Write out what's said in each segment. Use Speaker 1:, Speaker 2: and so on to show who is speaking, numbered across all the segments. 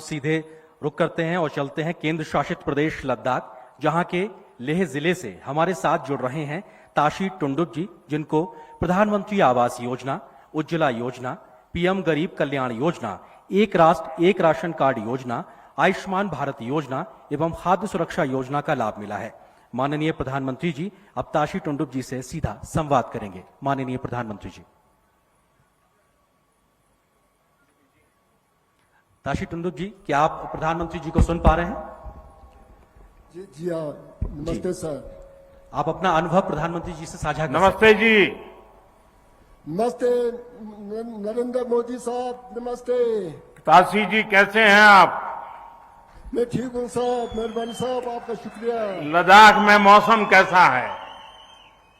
Speaker 1: सीधे रुक करते हैं और चलते हैं केंद्र शासित प्रदेश लद्दाख, जहां के लेह जिले से हमारे साथ जुड़ रहे हैं ताशी टुंडुक जी, जिनको प्रधानमंत्री आवास योजना, उज्ज्वला योजना, पीएम गरीब कल्याण योजना, एक राष्ट्र एक राशन कार्ड योजना, आयुष्मान भारत योजना एवं खाद्य सुरक्षा योजना का लाभ मिला है। माननीय प्रधानमंत्री जी अब ताशी टुंडुक जी से सीधा संवाद करेंगे। माननीय प्रधानमंत्री जी। ताशी टुंडुक जी, क्या आप प्रधानमंत्री जी को सुन पा रहे हैं?
Speaker 2: जी हाँ, नमस्ते सर।
Speaker 1: आप अपना अनुभव प्रधानमंत्री जी से साझा करें।
Speaker 3: नमस्ते जी।
Speaker 2: नमस्ते नरेंद्र मोदी साहब, नमस्ते।
Speaker 3: ताशी जी कैसे हैं आप?
Speaker 2: मैं ठीक हूँ साहब, मेहरबानी साहब, आपका शुक्रिया।
Speaker 3: लद्दाख में मौसम कैसा है?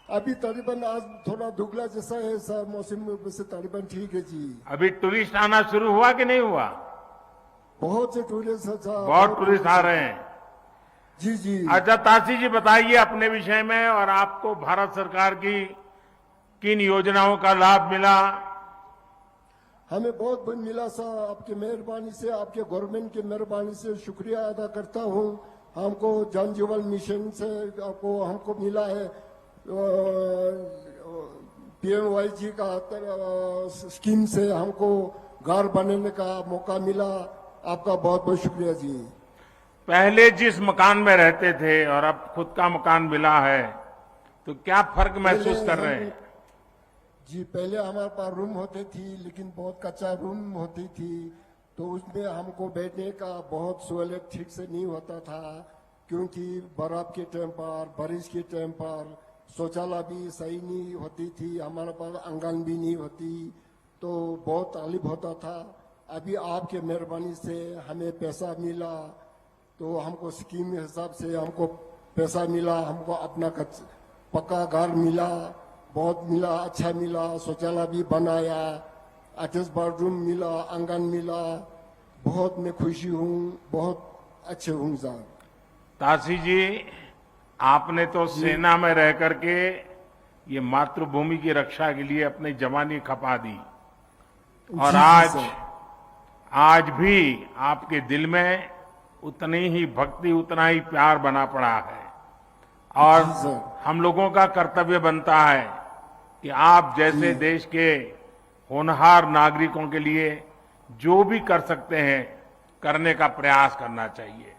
Speaker 2: अभी तकरीबन आज थोड़ा दुगला जैसा है सर, मौसम में से तकरीबन ठीक है जी।
Speaker 3: अभी टूरिस्ट आना शुरू हुआ कि नहीं हुआ?
Speaker 2: बहुत से टूरिस्ट हैं साहब,
Speaker 3: बहुत टूरिस्ट आ रहे हैं।
Speaker 2: जी जी।
Speaker 3: अच्छा ताशी जी बताइए अपने विषय में, और आपको भारत सरकार की किन योजनाओं का लाभ मिला?
Speaker 2: हमें बहुत मिला सर, आपकी मेहरबानी से, आपके गवर्नमेंट की मेहरबानी से शुक्रिया अदा करता हूँ। हमको जन जीवन मिशन से हमको मिला है पीएमवाईजी का स्कीम से हमको घर बनाने का मौका मिला। आपका बहुत बहुत शुक्रिया जी।
Speaker 3: पहले जिस मकान में रहते थे और अब खुद का मकान मिला है, तो क्या फर्क महसूस कर रहे हैं?
Speaker 2: जी पहले हमारे पास रूम होती थी, लेकिन बहुत कच्चा रूम होती थी, तो उसमें हमको बैठने का बहुत सहूलियत ठीक से नहीं होता था, क्योंकि बर्फ के टाइम पर, बारिश के टाइम पर शौचालय भी सही नहीं होती थी, हमारे पास आंगन भी नहीं होती, तो बहुत तकलीफ होता था। अभी आपके मेहरबानी से हमें पैसा मिला, तो हमको स्कीम के हिसाब से हमको पैसा मिला, हमको अपना पक्का घर मिला, बहुत मिला, अच्छा मिला, शौचालय भी बनाया, अटैच बाथरूम मिला, आंगन मिला। बहुत मैं खुशी हूँ, बहुत अच्छे हूँ साहब।
Speaker 3: ताशी जी, आपने तो सेना में रह करके ये मातृभूमि की रक्षा के लिए अपनी जवानी खपा दी, और आज भी आपके दिल में उतनी ही भक्ति, उतना ही प्यार बना पड़ा है, और हम लोगों का कर्तव्य बनता है कि आप जैसे देश के होनहार नागरिकों के लिए जो भी कर सकते हैं, करने का प्रयास करना चाहिए।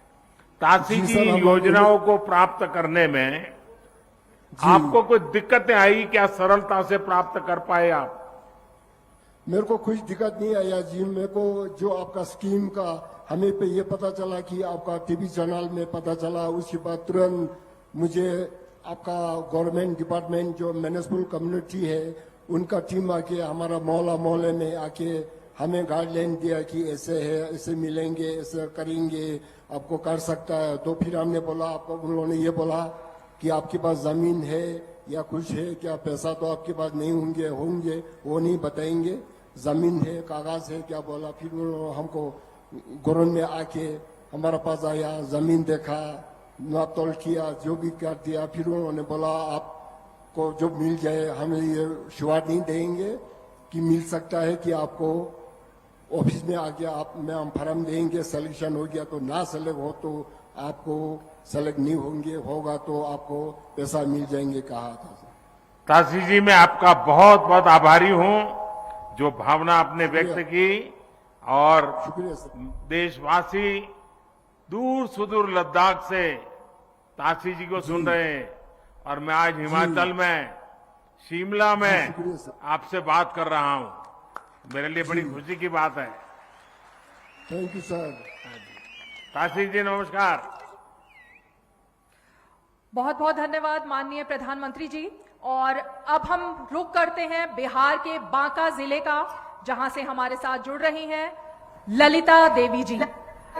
Speaker 3: ताशी जी, योजनाओं को प्राप्त करने में आपको कोई दिक्कतें आई क्या? सरलता से प्राप्त कर पाए आप?
Speaker 2: मेरे को कुछ दिक्कत नहीं आया जी। मेरे को जो आपका स्कीम का हमें पे ये पता चला कि आपका टीवी चैनल में पता चला, उसके बाद तुरंत मुझे आपका गवर्नमेंट डिपार्टमेंट जो म्युनिसिपल कम्युनिटी है उनका टीम आके हमारा मोहल्ले में आके हमें गाइडलाइन दिया कि ऐसे है, ऐसे मिलेंगे, ऐसे करेंगे, आपको कर सकता है। तो फिर हमने बोला, आपको उन लोगों ने ये बोला कि आपके पास जमीन है या कुछ है क्या? पैसा तो आपके पास नहीं होंगे वो नहीं बताएंगे, जमीन है, कागज है क्या? बोला। फिर उन्होंने हमको गवर्नमेंट में आके हमारा पास आया, जमीन देखा, नाप तोल किया, जो भी कर दिया। फिर उन्होंने बोला आपको जो मिल जाए, हम ये शुरुआत नहीं देंगे कि मिल सकता है कि आपको ऑफिस में आके आप में हम फॉर्म देंगे, सिलेक्शन हो गया तो, ना सेलेक्ट हो तो आपको सेलेक्ट नहीं होगा तो आपको पैसा मिल जाएंगे, कहा था।
Speaker 3: ताशी जी, मैं आपका बहुत बहुत आभारी हूं, जो भावना आपने व्यक्त की, और
Speaker 2: शुक्रिया सर।
Speaker 3: देशवासी दूर सुदूर लद्दाख से ताशी जी को सुन रहे हैं, और मैं आज हिमाचल में शिमला में आपसे बात कर रहा हूं। मेरे लिए बड़ी खुशी की बात है।
Speaker 2: Thank you sir.
Speaker 3: Tashi ji नमस्कार।
Speaker 4: बहुत बहुत धन्यवाद माननीय प्रधानमंत्री जी। और अब हम रुक करते हैं बिहार के बांका जिले का, जहां से हमारे साथ जुड़ रही हैं ललिता देवी जी।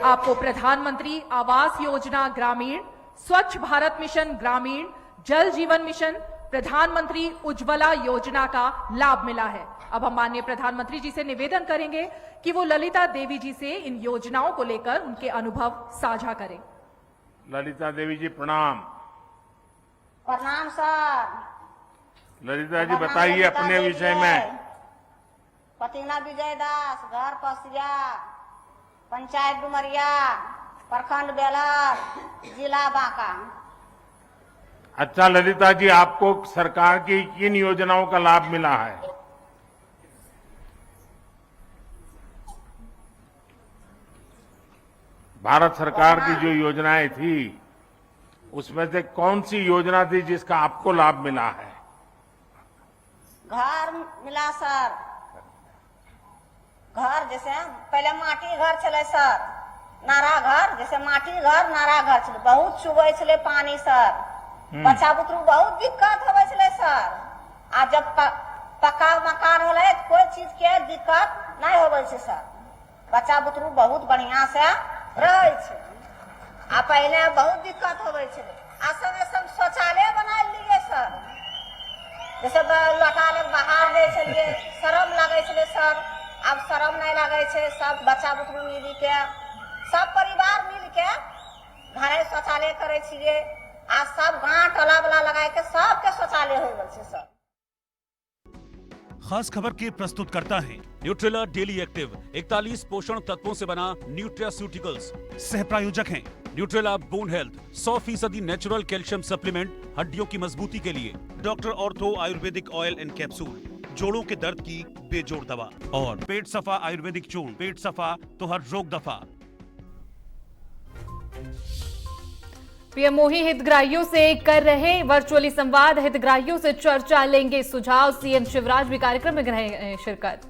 Speaker 4: आपको प्रधानमंत्री आवास योजना ग्रामीण, स्वच्छ भारत मिशन ग्रामीण, जल जीवन मिशन, प्रधानमंत्री उज्ज्वला योजना का लाभ मिला है। अब हम माननीय प्रधानमंत्री जी से निवेदन करेंगे कि वो ललिता देवी जी से इन योजनाओं को लेकर उनके अनुभव साझा करें।
Speaker 3: ललिता देवी जी प्रणाम।
Speaker 5: प्रणाम सर।
Speaker 3: ललिता जी बताइए अपने विषय में।
Speaker 5: पतिना विजय दास, घर पसिया, पंचायत डुमरिया, प्रखंड बेलर, जिला बांका।
Speaker 3: अच्छा ललिता जी, आपको सरकार की किन योजनाओं का लाभ मिला है? भारत सरकार की जो योजनाएं थी उसमें से कौन सी योजना थी जिसका आपको लाभ मिला है?
Speaker 5: घर मिला सर। घर जैसे पहले माटी घर चले सर, नारा घर, जैसे माटी घर नारा घर चले, बहुत चुबे चले पानी सर। बच्चा बुतरू बहुत दिक्कत होवे चले सर। आ जब पक्का मकान होले तो कोई चीज के दिक्कत नहीं होवे छे सर। बच्चा बुतरू बहुत बढ़िया से रहे छे। आ पहले बहुत दिक्कत होवे छे। आ सब शौचालय बना लिए सर। जैसे लौटा ले बाहर दे छलिए, शरम लगे छले सर। अब शरम नहीं लगे छे। सब बच्चा बुतरू मिल के, सब परिवार मिल के घरे शौचालय करे छिए। आ सब गांव टोला वाला लगा के सबके शौचालय हो गए छे सर।
Speaker 6: खास खबर के प्रस्तुत करता है न्यूट्रेला डेली एक्टिव 41 पोषण तत्वों से बना न्यूट्रास्यूटिकल्स। सह प्रायोजक हैं Nutrela bone health 100% natural calcium supplement हड्डियों की मजबूती के लिए। Doctor ortho Ayurvedic oil and capsule जोड़ों के दर्द की बेजोड़ दवा। और पेट सफा आयुर्वेदिक चूर्ण, पेट सफा तो हर रोग दफा।
Speaker 7: पीएम मोदी हितग्राहियों से कर रहे वर्चुअली संवाद। हितग्राहियों से चर्चा, लेंगे सुझाव। सीएम शिवराज भी कार्यक्रम में रहे शिरकत।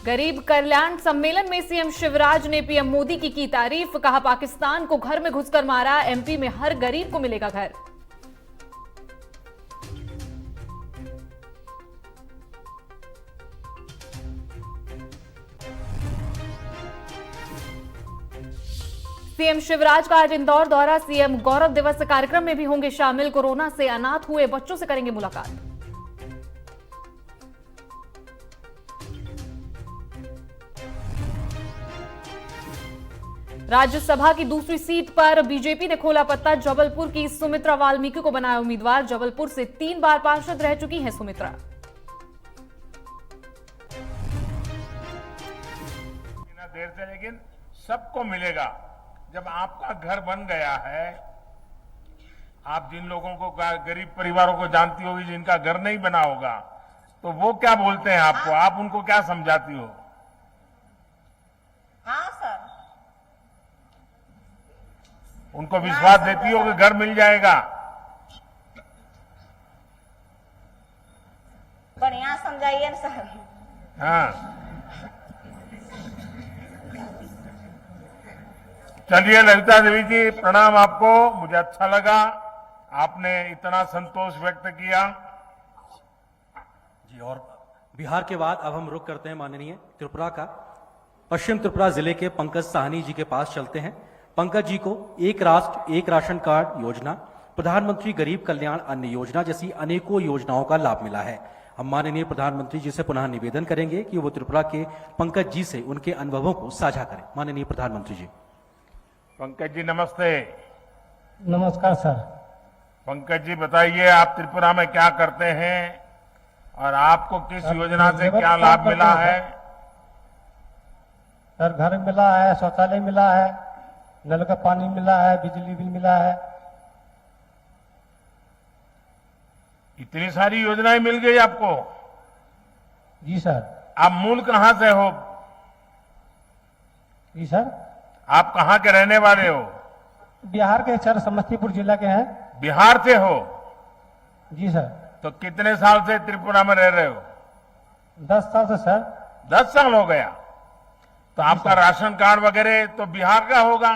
Speaker 7: गरीब कल्याण सम्मेलन में सीएम शिवराज ने पीएम मोदी की तारीफ। कहा पाकिस्तान को घर में घुसकर मारा, एमपी में हर गरीब को मिलेगा घर। सीएम शिवराज का आज इंदौर दौरा। सीएम गौरव दिवस कार्यक्रम में भी होंगे शामिल। कोरोना से अनाथ हुए बच्चों से करेंगे मुलाकात। राज्यसभा की दूसरी सीट पर बीजेपी ने खोला पत्ता। जबलपुर की सुमित्रा वाल्मीकि को बनाया उम्मीदवार। जबलपुर से 3 बार पार्षद रह चुकी हैं सुमित्रा।
Speaker 3: देर से लेकिन सबको मिलेगा। जब आपका घर बन गया है, आप जिन लोगों को, गरीब परिवारों को जानती होगी जिनका घर नहीं बना होगा, तो वो क्या बोलते हैं आपको? आप उनको क्या समझाती हो?
Speaker 5: हाँ सर।
Speaker 3: उनको विश्वास देती हो कि घर मिल जाएगा?
Speaker 5: बढ़िया समझाइए सर।
Speaker 3: हाँ, चलिए ललिता देवी जी, प्रणाम आपको। मुझे अच्छा लगा आपने इतना संतोष व्यक्त किया।
Speaker 1: जी, और बिहार के बाद अब हम रुख करते हैं माननीय त्रिपुरा का। पश्चिम त्रिपुरा जिले के पंकज साहनी जी के पास चलते हैं। पंकज जी को एक राष्ट्र एक राशन कार्ड योजना, प्रधानमंत्री गरीब कल्याण अन्न योजना जैसी अनेकों योजनाओं का लाभ मिला है। हम माननीय प्रधानमंत्री जी से पुनः निवेदन करेंगे कि वो त्रिपुरा के पंकज जी से उनके अनुभवों को साझा करें। माननीय प्रधानमंत्री जी।
Speaker 3: पंकज जी नमस्ते।
Speaker 8: नमस्कार सर।
Speaker 3: पंकज जी बताइए, आप त्रिपुरा में क्या करते हैं और आपको किस योजना से क्या लाभ मिला है?
Speaker 8: सर घर मिला है, शौचालय मिला है, नल का पानी मिला है, बिजली बिल मिला है।
Speaker 3: इतनी सारी योजनाएं मिल गई आपको?
Speaker 8: जी सर।
Speaker 3: आप मूल कहां से हो?
Speaker 8: जी सर।
Speaker 3: आप कहां के रहने वाले हो?
Speaker 8: बिहार के सर, समस्तीपुर जिला के हैं।
Speaker 3: बिहार से हो?
Speaker 8: जी सर।
Speaker 3: तो कितने साल से त्रिपुरा में रह रहे हो?
Speaker 8: 10 साल से सर।
Speaker 3: 10 साल हो गया। तो आपका राशन कार्ड वगैरह तो बिहार का होगा?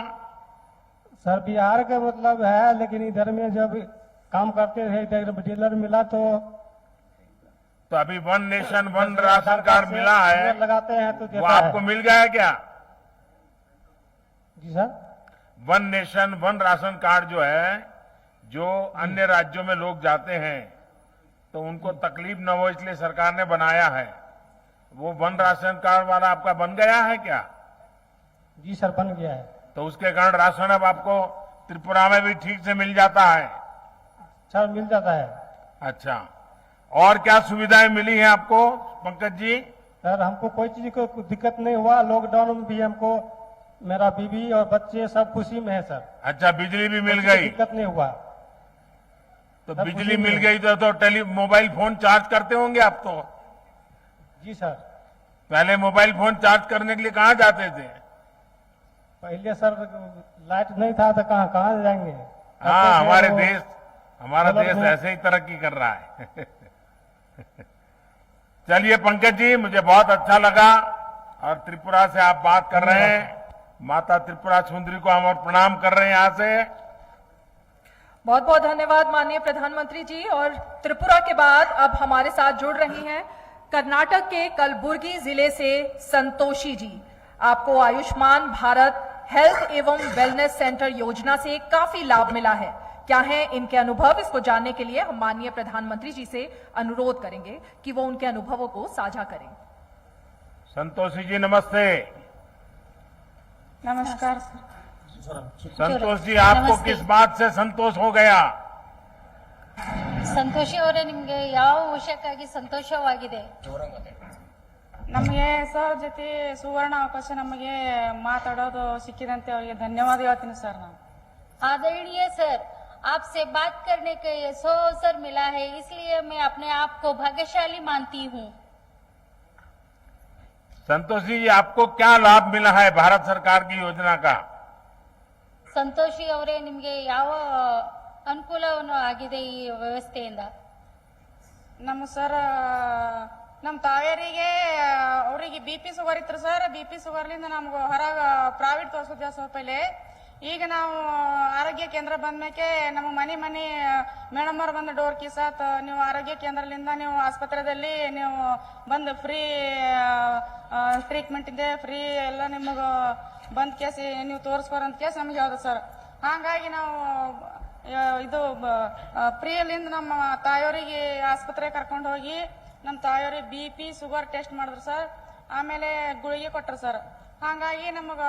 Speaker 8: सर बिहार का मतलब है, लेकिन इधर में जब काम करते रहे, इधर डीलर मिला तो
Speaker 3: अभी one nation one ration card मिला है,
Speaker 8: लगाते हैं तो
Speaker 3: वो
Speaker 8: देता
Speaker 3: आपको
Speaker 8: है।
Speaker 3: मिल गया क्या?
Speaker 8: जी sir.
Speaker 3: One nation one ration card जो है, जो अन्य राज्यों में लोग जाते हैं तो उनको तकलीफ न हो इसलिए सरकार ने बनाया है। वो वन राशन कार्ड वाला आपका बन गया है क्या?
Speaker 8: जी सर बन गया है।
Speaker 3: तो उसके कारण राशन अब आपको त्रिपुरा में भी ठीक से मिल जाता है?
Speaker 8: सर मिल जाता है।
Speaker 3: अच्छा, और क्या सुविधाएं मिली हैं आपको पंकज जी?
Speaker 8: सर हमको कोई चीज को दिक्कत नहीं हुआ, लॉकडाउन में भी हमको मेरा बीवी और बच्चे सब खुशी में है सर।
Speaker 3: अच्छा, बिजली भी मिल
Speaker 8: कोई
Speaker 3: गई?
Speaker 8: दिक्कत नहीं हुआ।
Speaker 3: तो
Speaker 8: सब
Speaker 3: बिजली
Speaker 8: खुशी
Speaker 3: मिल
Speaker 8: में।
Speaker 3: गई तो मोबाइल फोन चार्ज करते होंगे आप तो?
Speaker 8: जी सर।
Speaker 3: पहले मोबाइल फोन चार्ज करने के लिए कहाँ जाते थे?
Speaker 8: पहले सर लाइट नहीं था तो कहाँ कहाँ जाएंगे।
Speaker 3: हाँ, हमारा
Speaker 8: मतलब
Speaker 3: देश
Speaker 8: में-
Speaker 3: ऐसे ही तरक्की कर रहा है। चलिए पंकज जी, मुझे बहुत अच्छा लगा, और त्रिपुरा से आप बात कर रहे हैं, माता त्रिपुरा सुंदरी को हम और प्रणाम कर रहे हैं यहाँ से।
Speaker 4: बहुत बहुत धन्यवाद माननीय प्रधानमंत्री जी। और त्रिपुरा के बाद अब हमारे साथ जुड़ रही हैं कर्नाटक के कलबुर्गी जिले से संतोषी जी। आपको आयुष्मान भारत हेल्थ एवं वेलनेस सेंटर योजना से काफी लाभ मिला है। क्या है इनके अनुभव, इसको जानने के लिए हम माननीय प्रधानमंत्री जी से अनुरोध करेंगे कि वो उनके अनुभवों को साझा करें।
Speaker 3: संतोषी जी नमस्ते।
Speaker 9: नमस्कार
Speaker 3: संतोष जी, आपको किस बात से संतोष हो गया?
Speaker 9: ಸಂತೋಷಿ ಅವರೇ, ನಿಮ್ಗೆ ಯಾವ ವಿಷಯಕ್ಕಾಗಿ ಸಂತೋಷವಾಗಿದೆ? ನಮಗೆ ಸರ್ ಜೊತೆ ಸುವರ್ಣ ಅವಕಾಶ ನಮಗೆ ಮಾತಾಡೋದು ಸಿಕ್ಕಿದಂತೆ ಅವರಿಗೆ ಧನ್ಯವಾದ ಹೇಳ್ತೀನಿ ಸರ್ ನಾನು। आदरणीय सर, आपसे बात करने का ये अवसर मिला है, इसलिए मैं अपने आप को भाग्यशाली मानती हूँ।
Speaker 3: संतोषी जी, आपको क्या लाभ मिला है भारत सरकार की योजना का?
Speaker 9: ಸಂತೋಷಿ ಅವರೇ, ನಿಮ್ಗೆ ಯಾವ ಅನುಕೂಲವನ್ನು ಆಗಿದೆ ಈ ವ್ಯವಸ್ಥೆಯಿಂದ? ನಮ್ಮ ಸರ್, ನಮ್ಮ ತಾಯಿಯರಿಗೆ ಅವರಿಗೆ BP ಶುಗರ್ ಇತ್ತು ಸರ್, BP ಶುಗರ್ಲಿಂದ ನಮ್ಗೆ ಹೊರಗ ಪ್ರೈವೇಟ್ ತೋರಿಸೋದು ಸ್ವಲ್ಪ ಪೈಲೆ। ಈಗ ನಾವು ಆರೋಗ್ಯ ಕೇಂದ್ರ ಬಂದ್ಮೇಲೆ ನಮ್ಮ ಮನೆ ಮೇಡಮ್ ಅವ್ರು ಬಂದು ಡೋರ್ ಕಿಸಾತ್ ನೀವು ಆರೋಗ್ಯ ಕೇಂದ್ರದಿಂದ ನೀವು ಆಸ್ಪತ್ರೆಯಲ್ಲಿ ನೀವು ಬಂದು ಫ್ರೀ ಟ್ರೀಟ್ಮೆಂಟ್ ಇದೆ, ಫ್ರೀ ಎಲ್ಲ ನಿಮಗೆ ಬಂದ್ ಕೇಸಿ ನೀವು ತೋರಿಸ್ಕೋರ್ ಅಂತ ಕೇಸಿ ನಮ್ಗೆ ಹೇಳ್ದ ಸರ್। ಹಾಗಾಗಿ ನಾವು ಇದು ಫ್ರೀಯಲ್ಲಿಂದ ನಮ್ಮ ತಾಯಿಯವರಿಗೆ ಆಸ್ಪತ್ರೆ ಕರ್ಕೊಂಡು ಹೋಗಿ ನಮ್ಮ ತಾಯಿಯವ್ರಿಗೆ BP ಶುಗರ್ ಟೆಸ್ಟ್ ಮಾಡಿದ್ರು ಸರ್, ಆಮೇಲೆ ಗುಳಿಗೆ ಕೊಟ್ರು ಸರ್। ಹಾಗಾಗಿ ನಮಗ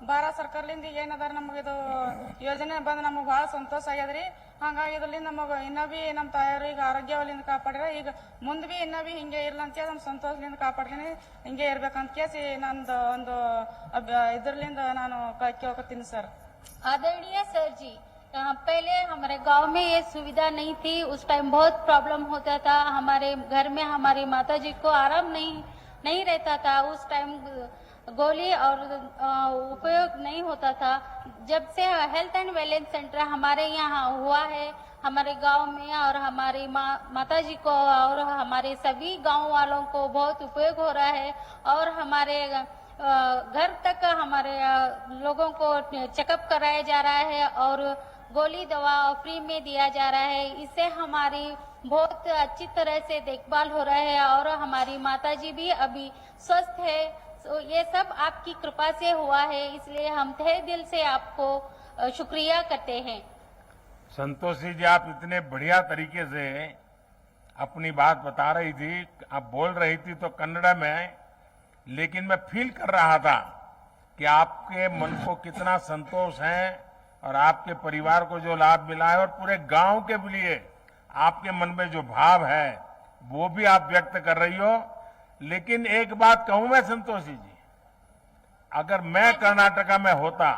Speaker 9: ಭಾರತ ಸರ್ಕಾರದಿಂದ ಏನದಾರ ನಮಗಿದು ಯೋಜನೆ ಬಂದು ನಮಗೆ ಬಹಳ ಸಂತೋಷ ಆಗ್ಯದ್ರಿ। ಹಾಗಾಗಿ ಇದರಿಂದ ನಮಗೆ ಇನ್ನೂ ಬಿ ನಮ್ಮ ತಾಯಿಯವ್ರಿಗೆ ಆರೋಗ್ಯವಲ್ಲಿಂದ ಕಾಪಾಡ್ರೆ ಈಗ ಮುಂದೆ ಬಿ ಇನ್ನೂ ಬಿ ಹಿಂಗೆ ಇರ್ಲ ಅಂತ ನಮ್ಮ ಸಂತೋಷದಿಂದ ಕಾಪಾಡ್ತೀನಿ, ಹಿಂಗೆ ಇರ್ಬೇಕಂತ ಕೇಸಿ ನಂದು ಒಂದು ಇದರ್ಲಿಂದ ನಾನು ಕೇಳ್ಕೊತೀನಿ ಸರ್।
Speaker 10: आदरणीय सर जी, पहले हमारे गांव में ये सुविधा नहीं थी, उस टाइम बहुत प्रॉब्लम होता था। हमारे घर में हमारी माता जी को आराम नहीं रहता था, उस टाइम गोली और उपयोग नहीं होता था। जब से हेल्थ एंड वेलनेस सेंटर हमारे यहाँ हुआ है हमारे गांव में, और हमारी माता जी को और हमारे सभी गांव वालों को बहुत उपयोग हो रहा है, और हमारे घर तक हमारे लोगों को चेकअप कराया जा रहा है और गोली दवा फ्री में दिया जा रहा है। इससे हमारी बहुत अच्छी तरह से देखभाल हो रहा है और हमारी माताजी भी अभी स्वस्थ है। तो ये सब आपकी कृपा से हुआ है, इसलिए हम तहे दिल से आपको शुक्रिया करते हैं।
Speaker 3: संतोषी जी, आप इतने बढ़िया तरीके से अपनी बात बता रही थी, आप बोल रही थी तो कन्नड़ में, लेकिन मैं फील कर रहा था कि आपके मन को कितना संतोष है और आपके परिवार को जो लाभ मिला है और पूरे गांव के लिए आपके मन में जो भाव है वो भी आप व्यक्त कर रही हो। लेकिन एक बात कहूं मैं संतोषी जी, अगर मैं कर्नाटका में होता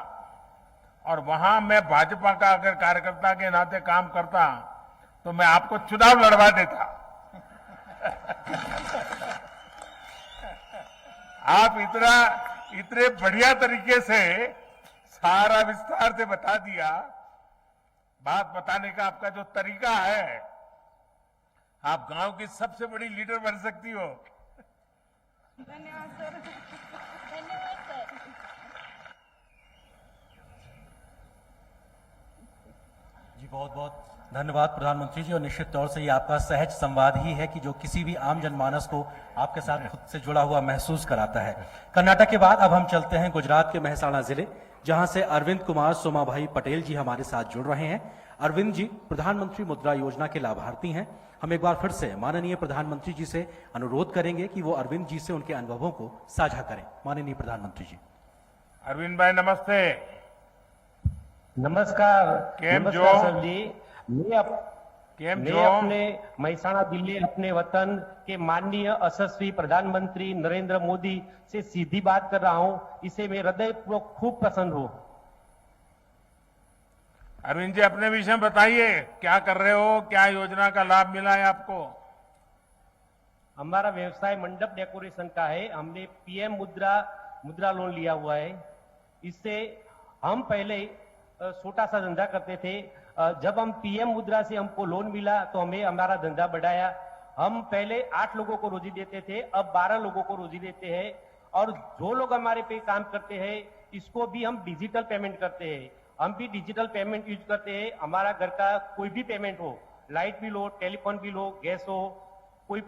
Speaker 3: और वहां मैं भाजपा का अगर कार्यकर्ता के नाते काम करता तो मैं आपको चुनाव लड़वा देता। आप इतने बढ़िया तरीके से सारा विस्तार से बता दिया। बात बताने का आपका जो तरीका है, आप गांव की सबसे बड़ी लीडर बन सकती हो।
Speaker 9: धन्यवाद सर।
Speaker 10: धन्यवाद सर।
Speaker 1: जी बहुत बहुत धन्यवाद प्रधानमंत्री जी। और निश्चित तौर से ये आपका सहज संवाद ही है कि जो किसी भी आम जनमानस को आपके साथ खुद से जुड़ा हुआ महसूस कराता है। कर्नाटक के बाद अब हम चलते हैं गुजरात के मेहसाणा जिले, जहां से अरविंद कुमार सोमाभाई पटेल जी हमारे साथ जुड़ रहे हैं। अरविंद जी प्रधानमंत्री मुद्रा योजना के लाभार्थी हैं। हम एक बार फिर से माननीय प्रधानमंत्री जी से अनुरोध करेंगे कि वो अरविंद जी से उनके अनुभवों को साझा करें। माननीय प्रधानमंत्री जी।
Speaker 3: अरविंद भाई नमस्ते।
Speaker 8: नमस्कार।
Speaker 3: केम
Speaker 8: नमस्कार
Speaker 3: जो?
Speaker 8: सर जी,
Speaker 3: केम
Speaker 8: मैं
Speaker 3: जो
Speaker 8: अपने महसाणा जिले अपने वतन के माननीय यशस्वी प्रधानमंत्री नरेंद्र मोदी से सीधी बात कर रहा हूं, इसे मैं हृदयपूर्वक खूब पसंद हूं।
Speaker 3: अरविंद जी अपने विषय में बताइए, क्या कर रहे हो, क्या योजना का लाभ मिला है आपको?
Speaker 8: हमारा व्यवसाय मंडप डेकोरेशन का है। हमने पीएम मुद्रा लोन लिया हुआ है। इससे हम पहले छोटा सा धंधा करते थे। जब हम पीएम मुद्रा से हमको लोन मिला तो हमें हमारा धंधा बढ़ाया। हम पहले 8 लोगों को रोजी देते थे, अब 12 लोगों को रोजी देते हैं। और जो लोग हमारे पे काम करते हैं इसको भी हम डिजिटल पेमेंट करते हैं। हम भी डिजिटल पेमेंट यूज करते हैं। हमारा घर का कोई भी पेमेंट हो, लाइट बिल हो, टेलीफोन बिल हो, गैस हो, कोई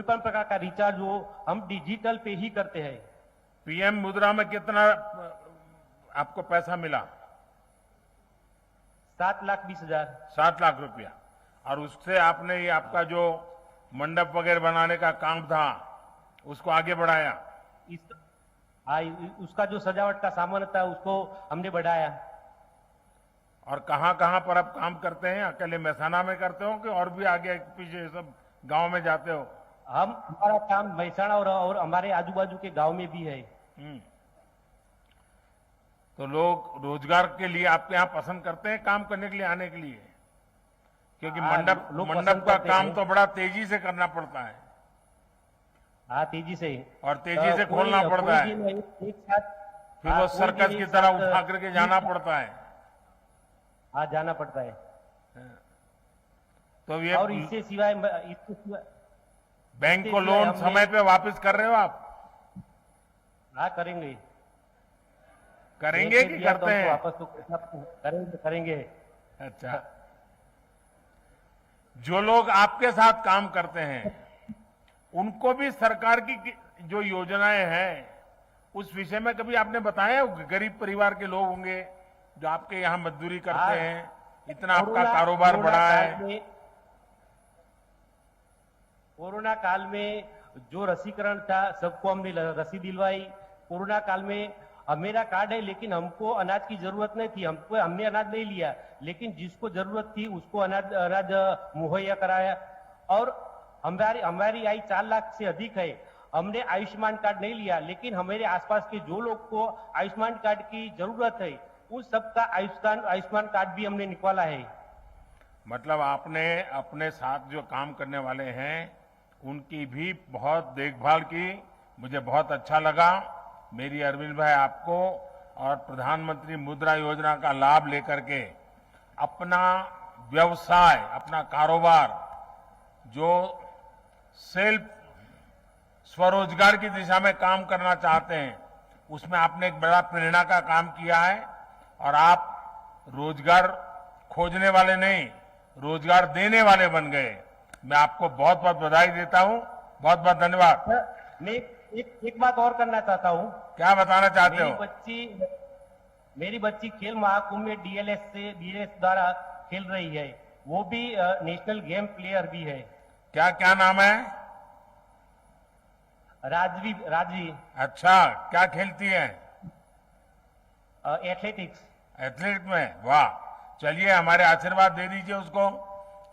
Speaker 8: पण प्रकार का रिचार्ज हो, हम डिजिटल पे ही करते हैं।
Speaker 3: पीएम मुद्रा में कितना आपको पैसा मिला?
Speaker 8: 7,20,000।
Speaker 3: 7 लाख रुपया। और उससे आपने ये आपका जो मंडप वगैरह बनाने का काम था उसको आगे बढ़ाया?
Speaker 8: उसका जो सजावट का सामान था उसको हमने बढ़ाया।
Speaker 3: और कहां कहां पर आप काम करते हैं? अकेले महसाणा में करते हो कि और भी आगे पीछे सब गांव में जाते हो?
Speaker 8: हमारा काम महसाणा और हमारे आजू बाजू के गांव में भी है।
Speaker 3: तो लोग रोजगार के लिए आपके यहाँ पसंद करते हैं काम करने के लिए आने के लिए? क्योंकि
Speaker 8: लोग
Speaker 3: मंडप
Speaker 8: पसंद
Speaker 3: का
Speaker 8: करते
Speaker 3: काम
Speaker 8: हैं।
Speaker 3: तो बड़ा तेजी से करना पड़ता है।
Speaker 8: हाँ, तेजी से।
Speaker 3: और तेजी से खोलना पड़ता है।
Speaker 8: एक साथ
Speaker 3: फिर वो सर्कस की तरह उठा करके जाना पड़ता है।
Speaker 8: हाँ, जाना पड़ता है।
Speaker 3: तो ये
Speaker 8: और इससे सिवाय
Speaker 3: बैंक को लोन समय पे वापस कर रहे हो आप?
Speaker 8: हाँ, करेंगे
Speaker 3: कि करते हैं?
Speaker 8: वापस तो करेंगे।
Speaker 3: अच्छा, जो लोग आपके साथ काम करते हैं उनको भी सरकार की जो योजनाएं हैं उस विषय में कभी आपने बताया? गरीब परिवार के लोग होंगे जो आपके यहाँ मजदूरी करते हैं, इतना आपका कारोबार बढ़ा है।
Speaker 8: कोरोना काल में जो रसीकरण था सबको हमने रसी दिलवाई। कोरोना काल में मेरा कार्ड है लेकिन हमको अनाज की जरूरत नहीं थी, हमने अनाज नहीं लिया, लेकिन जिसको जरूरत थी उसको अनाज मुहैया कराया। और हमारी आय 4 लाख से अधिक है। हमने आयुष्मान कार्ड नहीं लिया, लेकिन हमारे आसपास के जो लोग को आयुष्मान कार्ड की जरूरत है उस सबका आयुष्मान कार्ड भी हमने निकाला है।
Speaker 3: मतलब आपने अपने साथ जो काम करने वाले हैं उनकी भी बहुत देखभाल की। मुझे बहुत अच्छा लगा। मेरी अरविंद भाई आपको और प्रधानमंत्री मुद्रा योजना का लाभ लेकर के अपना व्यवसाय, अपना कारोबार जो सेल्फ स्वरोजगार की दिशा में काम करना चाहते हैं उसमें आपने एक बड़ा प्रेरणा का काम किया है। और आप रोजगार खोजने वाले नहीं, रोजगार देने वाले बन गए। मैं आपको बहुत बहुत बधाई देता हूं। बहुत बहुत धन्यवाद।
Speaker 8: मैं एक बात और करना चाहता हूं।
Speaker 3: क्या बताना चाहते हो?
Speaker 8: मेरी बच्ची खेल महाकुंभ में डीएलएस द्वारा खेल रही है। वो भी नेशनल गेम प्लेयर भी है।
Speaker 3: क्या नाम है?
Speaker 8: राजवी।
Speaker 3: अच्छा, क्या खेलती है?
Speaker 8: एथलेटिक्स।
Speaker 3: एथलीट में? वाह, चलिए हमारे आशीर्वाद दे दीजिए उसको।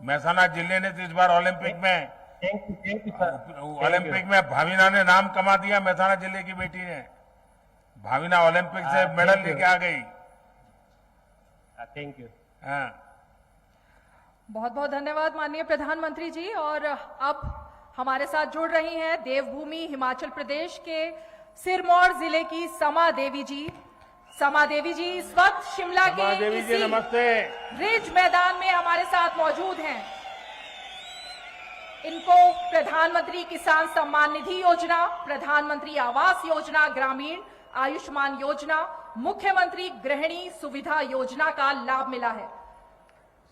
Speaker 3: महसाणा जिले ने तो इस बार ओलंपिक में भाविना ने नाम कमा दिया। महसाणा जिले की बेटी ने भाविना ओलंपिक से मेडल लेके आ गई।
Speaker 8: Thank you.
Speaker 3: हाँ,
Speaker 4: बहुत बहुत धन्यवाद माननीय प्रधानमंत्री जी। और अब हमारे साथ जुड़ रही हैं देवभूमि हिमाचल प्रदेश के सिरमौर जिले की समा देवी जी। समा देवी जी इस वक्त शिमला के
Speaker 3: देवी जी नमस्ते।
Speaker 4: रिज मैदान में हमारे साथ मौजूद हैं। इनको प्रधानमंत्री किसान सम्मान निधि योजना, प्रधानमंत्री आवास योजना ग्रामीण, आयुष्मान योजना, मुख्यमंत्री गृहिणी सुविधा योजना का लाभ मिला है।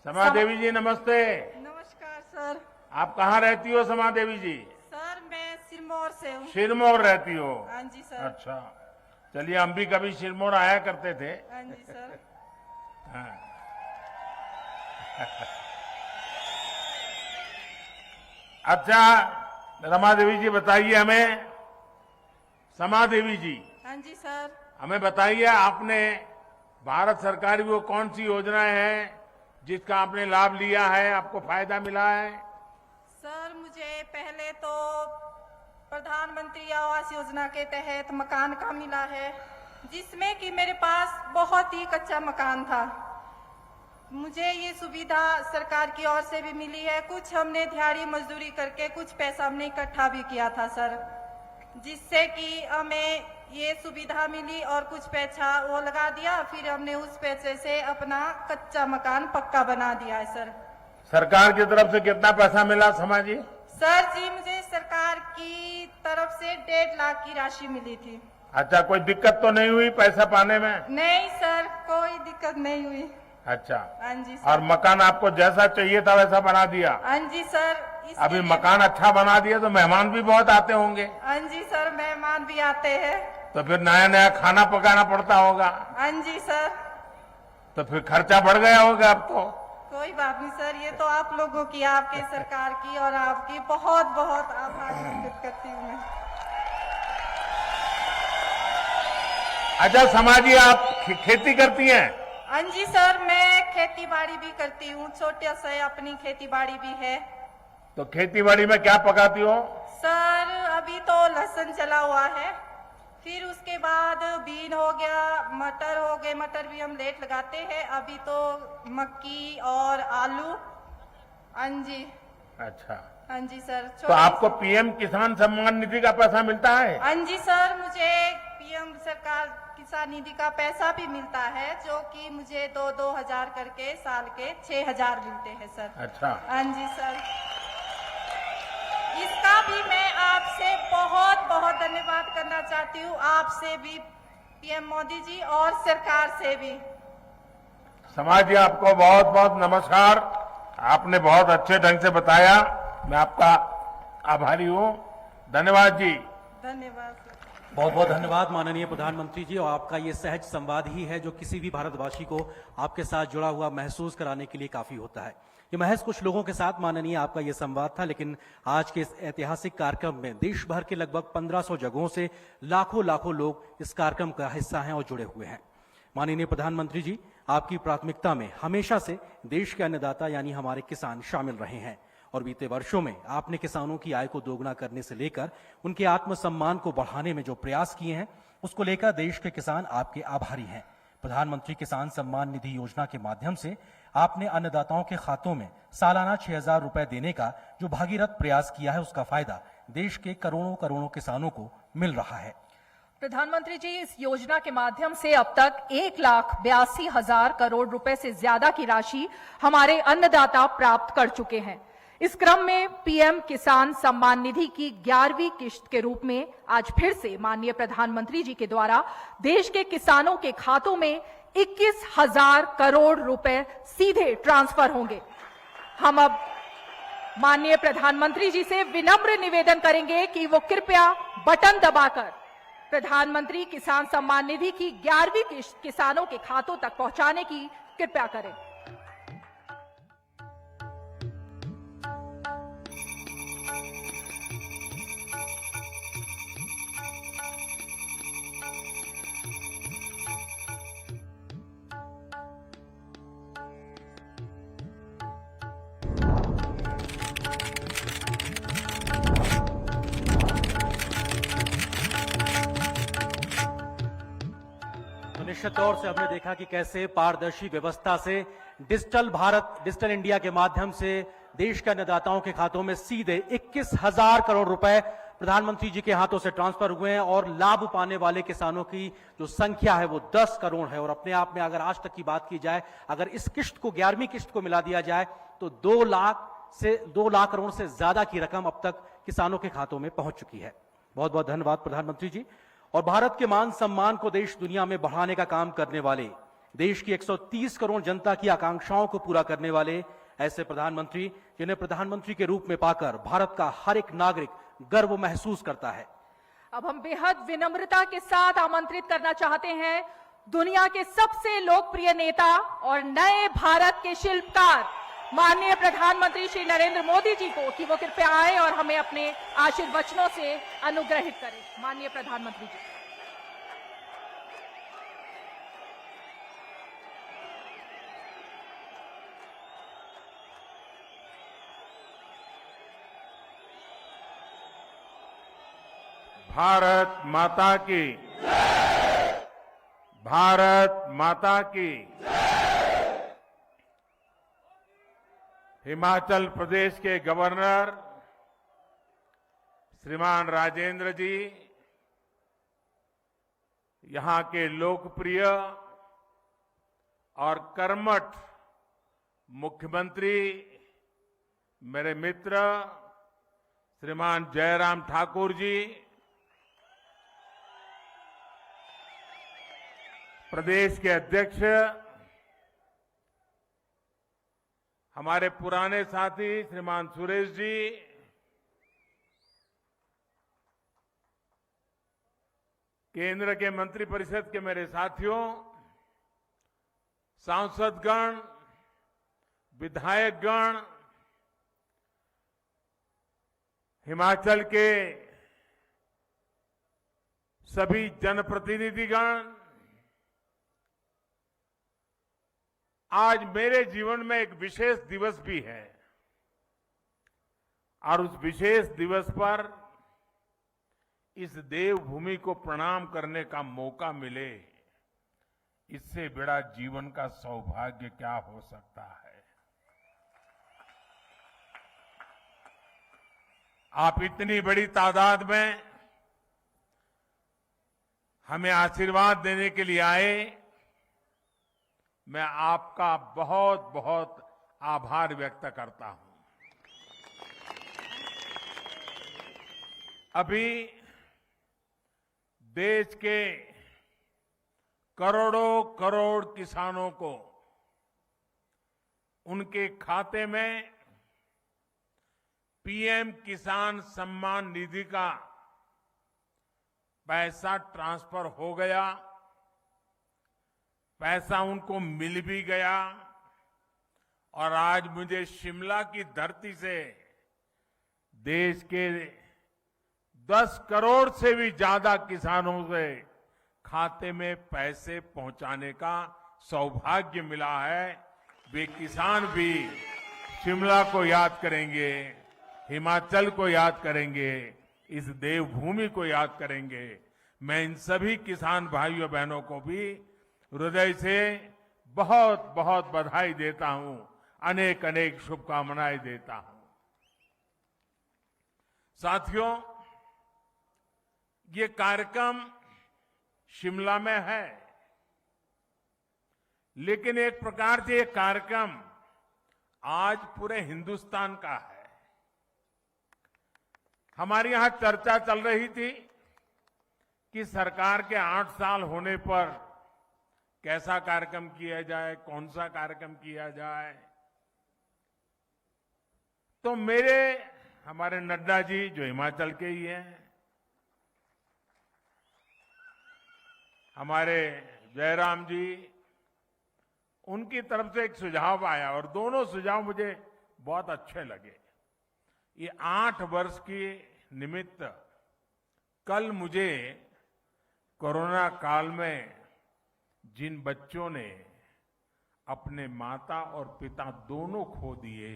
Speaker 3: समा देवी जी नमस्ते।
Speaker 9: नमस्कार सर।
Speaker 3: आप कहाँ रहती हो समा देवी जी?
Speaker 9: सर मैं सिरमौर से हूँ।
Speaker 3: सिरमौर रहती हो?
Speaker 9: हाँ जी सर।
Speaker 3: अच्छा, चलिए हम भी कभी सिरमौर आया करते थे।
Speaker 9: हाँ जी सर।
Speaker 3: हाँ। अच्छा, रमा देवी जी बताइए हमें। समा देवी जी,
Speaker 9: हाँ जी सर।
Speaker 3: हमें बताइए आपने भारत सरकार की वो कौन सी योजनाएं हैं जिसका आपने लाभ लिया है, आपको फायदा मिला है?
Speaker 9: सर मुझे पहले तो प्रधानमंत्री आवास योजना के तहत मकान का मिला है, जिसमें कि मेरे पास बहुत ही कच्चा मकान था। मुझे ये सुविधा सरकार की ओर से भी मिली है। कुछ हमने दिहाड़ी मजदूरी करके कुछ पैसा हमने इकट्ठा भी किया था सर, जिससे कि हमें ये सुविधा मिली और कुछ पैसा वो लगा दिया, फिर हमने उस पैसे से अपना कच्चा मकान पक्का बना दिया है सर।
Speaker 3: सरकार की तरफ से कितना पैसा मिला समा जी?
Speaker 9: सर जी मुझे सरकार की तरफ से 1.5 लाख की राशि मिली थी।
Speaker 3: अच्छा, कोई दिक्कत तो नहीं हुई पैसा पाने में?
Speaker 9: नहीं सर, कोई दिक्कत नहीं हुई।
Speaker 3: अच्छा,
Speaker 9: हाँ जी
Speaker 3: और
Speaker 9: सर।
Speaker 3: मकान आपको जैसा चाहिए था वैसा बना दिया?
Speaker 9: हाँ जी सर।
Speaker 3: अभी मकान अच्छा बना दिया तो मेहमान भी बहुत आते होंगे?
Speaker 9: हाँ जी सर, मेहमान भी आते हैं।
Speaker 3: तो फिर नया नया खाना पकाना पड़ता होगा?
Speaker 9: हाँ जी सर।
Speaker 3: तो फिर खर्चा बढ़ गया होगा अब तो?
Speaker 9: कोई बात नहीं सर, ये तो आप लोगों की, आपके सरकार की और आपकी बहुत बहुत आभार व्यक्त करती हूँ मैं।
Speaker 3: अच्छा समाजी, आप खेती करती हैं?
Speaker 9: हाँ जी सर, मैं खेती बाड़ी भी करती हूँ, छोटे से अपनी खेती बाड़ी भी है।
Speaker 3: तो खेती बाड़ी में क्या पकाती हो?
Speaker 9: सर अभी तो लहसुन चला हुआ है, फिर उसके बाद बीन हो गया, मटर हो गए, मटर भी हम लेट लगाते हैं। अभी तो मक्की और आलू। हाँ जी।
Speaker 3: अच्छा,
Speaker 9: हाँ जी सर।
Speaker 3: तो आपको पीएम किसान सम्मान निधि का पैसा मिलता है?
Speaker 9: हाँ जी सर, मुझे पीएम सरकार किसान निधि का पैसा भी मिलता है, जो कि मुझे 2-2 हजार करके साल के 6,000 मिलते हैं सर।
Speaker 3: अच्छा।
Speaker 9: हाँ जी सर, इसका भी मैं आपसे बहुत बहुत धन्यवाद करना चाहती हूँ, आपसे भी, पीएम मोदी जी, और सरकार से भी।
Speaker 3: समाज जी, आपको बहुत बहुत नमस्कार। आपने बहुत अच्छे ढंग से बताया, मैं आपका आभारी हूँ। धन्यवाद जी।
Speaker 9: धन्यवाद सर।
Speaker 1: बहुत बहुत धन्यवाद माननीय प्रधानमंत्री जी। और आपका ये सहज संवाद ही है जो किसी भी भारतवासी को आपके साथ जुड़ा हुआ महसूस कराने के लिए काफी होता है। ये महज कुछ लोगों के साथ माननीय आपका ये संवाद था, लेकिन आज के इस ऐतिहासिक कार्यक्रम में देश भर के लगभग 1500 जगहों से लाखों लाखों लोग इस कार्यक्रम का हिस्सा हैं और जुड़े हुए हैं। माननीय प्रधानमंत्री जी, आपकी प्राथमिकता में हमेशा से देश के अन्नदाता यानी हमारे किसान शामिल रहे हैं और बीते वर्षों में आपने किसानों की आय को दोगुना करने से लेकर उनके आत्मसम्मान को बढ़ाने में जो प्रयास किए हैं, उसको लेकर देश के किसान आपके आभारी हैं। प्रधानमंत्री किसान सम्मान निधि योजना के माध्यम से आपने अन्नदाताओं के खातों में सालाना 6,000 रुपए देने का जो भागीरथ प्रयास किया है, उसका फायदा देश के करोड़ों करोड़ों किसानों को मिल रहा है।
Speaker 4: प्रधानमंत्री जी, इस योजना के माध्यम से अब तक 1,82,000 करोड़ रुपए से ज्यादा की राशि हमारे अन्नदाता प्राप्त कर चुके हैं। इस क्रम में पीएम किसान सम्मान निधि की 11वीं किश्त के रूप में आज फिर से माननीय प्रधानमंत्री जी के द्वारा देश के किसानों के खातों में 21,000 करोड़ रुपए सीधे ट्रांसफर होंगे। हम अब माननीय प्रधानमंत्री जी से विनम्र निवेदन करेंगे कि वो कृपया बटन दबाकर प्रधानमंत्री किसान सम्मान निधि की 11वीं किश्त किसानों के खातों तक पहुंचाने की कृपया करें।
Speaker 1: निश्चित तौर से हमने देखा कि कैसे पारदर्शी व्यवस्था से डिजिटल भारत, डिजिटल इंडिया के माध्यम से देश के अन्नदाताओं के खातों में सीधे 21,000 करोड़ रुपए प्रधानमंत्री जी के हाथों से ट्रांसफर हुए हैं और लाभ पाने वाले किसानों की जो संख्या है वो 10 करोड़ है। और अपने आप में अगर आज तक की बात की जाए, अगर इस किश्त को 11वीं किश्त को मिला दिया जाए तो 2 लाख करोड़ से ज्यादा की रकम अब तक किसानों के खातों में पहुंच चुकी है। बहुत बहुत धन्यवाद प्रधानमंत्री जी। और भारत के मान सम्मान को देश दुनिया में बढ़ाने का काम करने वाले, देश की 130 करोड़ जनता की आकांक्षाओं को पूरा करने वाले ऐसे प्रधानमंत्री, जिन्हें प्रधानमंत्री के रूप में पाकर भारत का हर एक नागरिक गर्व महसूस करता है।
Speaker 4: अब हम बेहद विनम्रता के साथ आमंत्रित करना चाहते हैं दुनिया के सबसे लोकप्रिय नेता और नए भारत के शिल्पकार माननीय प्रधानमंत्री श्री नरेंद्र मोदी जी को कि वो कृपया आए और हमें अपने आशीर्वचनों से अनुग्रहित करें। माननीय प्रधानमंत्री जी।
Speaker 3: भारत माता की, भारत माता की। हिमाचल प्रदेश के गवर्नर श्रीमान राजेंद्र जी, यहां के लोकप्रिय और कर्मठ मुख्यमंत्री मेरे मित्र श्रीमान जयराम ठाकुर जी, प्रदेश के अध्यक्ष हमारे पुराने साथी श्रीमान सुरेश जी, केंद्र के मंत्रिपरिषद के मेरे साथियों, सांसदगण, विधायकगण, हिमाचल के सभी जनप्रतिनिधिगण, आज मेरे जीवन में एक विशेष दिवस भी है और उस विशेष दिवस पर इस देवभूमि को प्रणाम करने का मौका मिले, इससे बड़ा जीवन का सौभाग्य क्या हो सकता है। आप इतनी बड़ी तादाद में हमें आशीर्वाद देने के लिए आए, मैं आपका बहुत बहुत आभार व्यक्त करता हूं। अभी देश के करोड़ों करोड़ किसानों को उनके खाते में पीएम किसान सम्मान निधि का पैसा ट्रांसफर हो गया, पैसा उनको मिल भी गया और आज मुझे शिमला की धरती से देश के 10 करोड़ से भी ज्यादा किसानों से खाते में पैसे पहुंचाने का सौभाग्य मिला है। वे किसान भी शिमला को याद करेंगे, हिमाचल को याद करेंगे, इस देवभूमि को याद करेंगे। मैं इन सभी किसान भाइयों बहनों को भी हृदय से बहुत बहुत बधाई देता हूं, अनेक अनेक शुभकामनाएं देता हूं। साथियों, ये कार्यक्रम शिमला में है, लेकिन एक प्रकार से ये कार्यक्रम आज पूरे हिंदुस्तान का है। हमारे यहां चर्चा चल रही थी कि सरकार के 8 साल होने पर कैसा कार्यक्रम किया जाए, कौन सा कार्यक्रम किया जाए। तो हमारे नड्डा जी जो हिमाचल के ही हैं, हमारे जयराम जी, उनकी तरफ से एक सुझाव आया और दोनों सुझाव मुझे बहुत अच्छे लगे। ये 8 वर्ष की निमित्त कल मुझे कोरोना काल में जिन बच्चों ने अपने माता और पिता दोनों खो दिए,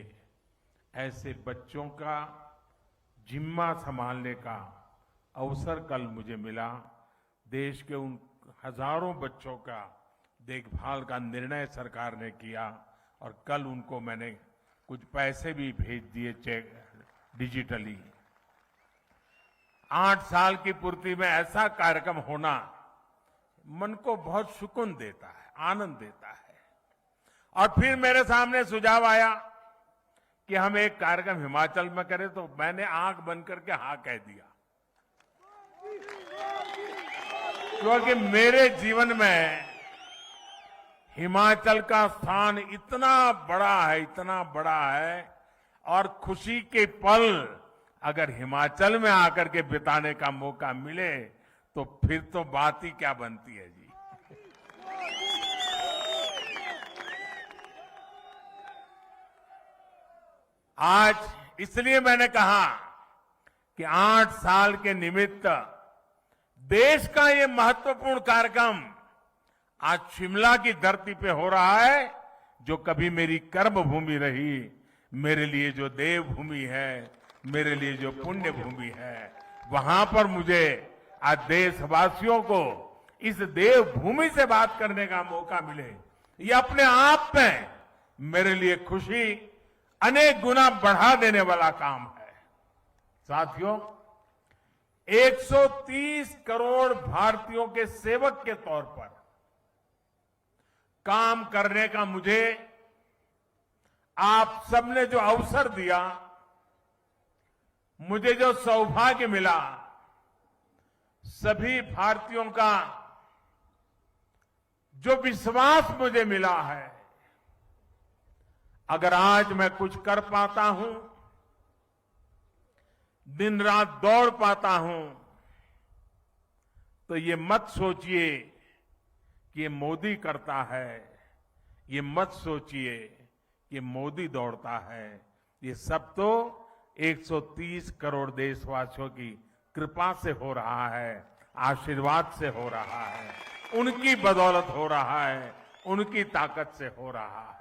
Speaker 3: ऐसे बच्चों का जिम्मा संभालने का अवसर कल मुझे मिला। देश के उन हजारों बच्चों का देखभाल का निर्णय सरकार ने किया और कल उनको मैंने कुछ पैसे भी भेज दिए, चेक डिजिटली। 8 साल की पूर्ति में ऐसा कार्यक्रम होना मन को बहुत सुकून देता है, आनंद देता है। और फिर मेरे सामने सुझाव आया कि हम एक कार्यक्रम हिमाचल में करें, तो मैंने आंख बंद करके हाँ कह दिया, क्योंकि मेरे जीवन में हिमाचल का स्थान इतना बड़ा है और खुशी के पल अगर हिमाचल में आकर के बिताने का मौका मिले तो फिर तो बात ही क्या बनती है जी। आज इसलिए मैंने कहा कि 8 साल के निमित्त देश का ये महत्वपूर्ण कार्यक्रम आज शिमला की धरती पे हो रहा है, जो कभी मेरी कर्म भूमि रही, मेरे लिए जो देवभूमि है, मेरे लिए जो पुण्य भूमि है, वहां पर मुझे आज देशवासियों को इस देवभूमि से बात करने का मौका मिले, ये अपने आप में मेरे लिए खुशी अनेक गुना बढ़ा देने वाला काम है। साथियों, 130 करोड़ भारतीयों के सेवक के तौर पर काम करने का मुझे आप सबने जो अवसर दिया, मुझे जो सौभाग्य मिला, सभी भारतीयों का जो विश्वास मुझे मिला है, अगर आज मैं कुछ कर पाता हूं, दिन रात दौड़ पाता हूं, तो ये मत सोचिए कि ये मोदी करता है, ये मत सोचिए कि मोदी दौड़ता है। ये सब तो 130 करोड़ देशवासियों की कृपा से हो रहा है, आशीर्वाद से हो रहा है, उनकी बदौलत हो रहा है, उनकी ताकत से हो रहा है।